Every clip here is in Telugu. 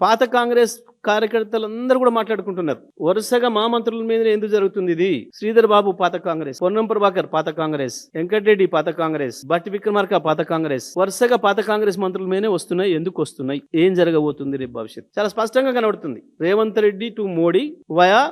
పాత కాంగ్రెస్ కార్యకర్తలందరూ కూడా మాట్లాడుకుంటున్నారు. వరుసగా మా మంత్రుల మీద ఎందుకు జరుగుతుంది ఇది? శ్రీధర్ బాబు పాత కాంగ్రెస్, పొన్నం ప్రభాకర్ పాత కాంగ్రెస్, వెంకటరెడ్డి పాత కాంగ్రెస్, బట్టి విక్రమార్క పాత కాంగ్రెస్, వరుసగా పాత కాంగ్రెస్ మంత్రుల మీదనే వస్తున్నాయి. ఎందుకు వస్తున్నాయి? ఏం జరగబోతుంది రేపు భవిష్యత్? చాలా స్పష్టంగా కనబడుతుంది. రేవంత్ రెడ్డి టు మోడీ వయా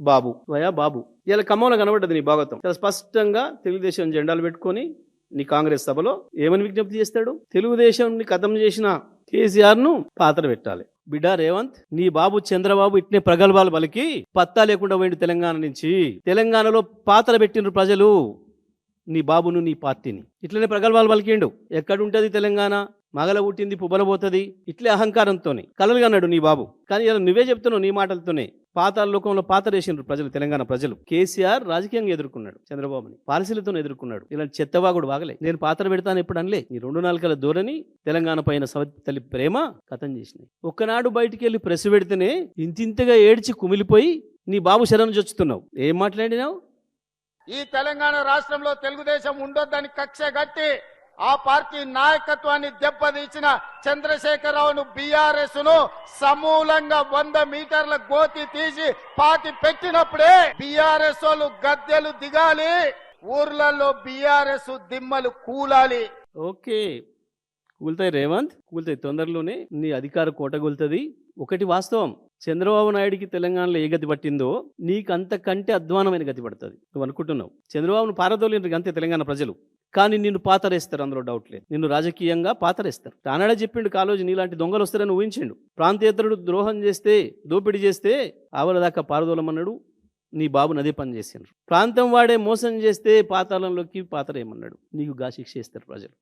బాబు ఇలా ఖమ్మంలో కనబడ్డది నీ భాగవతం. చాలా స్పష్టంగా తెలుగుదేశం జెండాలు పెట్టుకొని నీ కాంగ్రెస్ సభలో ఏమని విజ్ఞప్తి చేస్తాడు? తెలుగుదేశం ఖతం చేసిన కేసీఆర్ ను పాత్ర పెట్టాలి. బిడ్డ రేవంత్, నీ బాబు చంద్రబాబు ఇట్నే ప్రగల్భాలు పలికి పత్తా లేకుండా పోయిండు తెలంగాణ నుంచి. తెలంగాణలో పాత్ర పెట్టిండ్రు ప్రజలు నీ బాబును, నీ పార్టీని. ఇట్లనే ప్రగల్భాలు పలికిండు. ఎక్కడుంటది తెలంగాణ? మగల పుట్టింది పువ్వల పోతుంది. ఇట్లే అహంకారంతోనే కలలుగా అన్నాడు నీ బాబు. కానీ ఇలా నువ్వే చెప్తున్నావు నీ మాటలతోనే. పాతాల లోకంలో పాత్ర వేసిండ్రు ప్రజలు, తెలంగాణ ప్రజలు. కేసీఆర్ రాజకీయంగా ఎదుర్కొన్నాడు చంద్రబాబుని, పాలసీలతో ఎదుర్కొన్నాడు. ఇలాంటి చెత్తవాగుడు వాగలే. నేను పాత్ర పెడతాను ఎప్పుడు అనలే. నీ 2 నాలుకల ధోరణి తెలంగాణ పైన తల్లి ప్రేమ కథం చేసినాయి. ఒక్కనాడు బయటికి వెళ్ళి ప్రెస్ పెడితేనే ఇంతింతగా ఏడ్చి కుమిలిపోయి నీ బాబు శరణు చొచ్చుతున్నావు. ఏం మాట్లాడినావు? ఈ తెలంగాణ రాష్ట్రంలో తెలుగుదేశం ఉండొద్దని కక్ష గట్టి ఆ పార్టీ నాయకత్వాన్ని దెబ్బతీసిన చంద్రశేఖరరావును, బీఆర్ఎస్ ను సమూలంగా 100 మీటర్ల గోతి తీసి పాతి పెట్టినప్పుడే బీఆర్ఎస్ వాళ్ళు గద్దెలు దిగాలి, ఊర్లలో బీఆర్ఎస్ దిమ్మలు కూలాలి. ఓకే, కూలుతాయి రేవంత్, కూలుతాయి. తొందరలోనే నీ అధికార కోట కూలుతుంది. ఒకటి వాస్తవం, చంద్రబాబు నాయుడికి తెలంగాణలో ఏ గతి పట్టిందో నీకు అంతకంటే అధ్వానమైన గతి పడుతుంది. నువ్వు అనుకుంటున్నావు చంద్రబాబును పారదోలిండ్రు అంతే తెలంగాణ ప్రజలు. కానీ నిన్ను పాతరేస్తారు, అందులో డౌట్ లేదు. నిన్ను రాజకీయంగా పాతరేస్తారు. తానాడే చెప్పిండు కాలోజీ నీలాంటి దొంగలు వస్తారని ఊహించిండు. ప్రాంతేతరుడు ద్రోహం చేస్తే, దోపిడీ చేస్తే ఆవల దాకా పారదోలమన్నాడు. నీ బాబుని అదే పని చేసిండ్రు. ప్రాంతం వాడే మోసం చేస్తే పాతాళంలోకి పాతరేయమన్నాడు. నీకు గా శిక్ష ఇస్తారు ప్రజలు.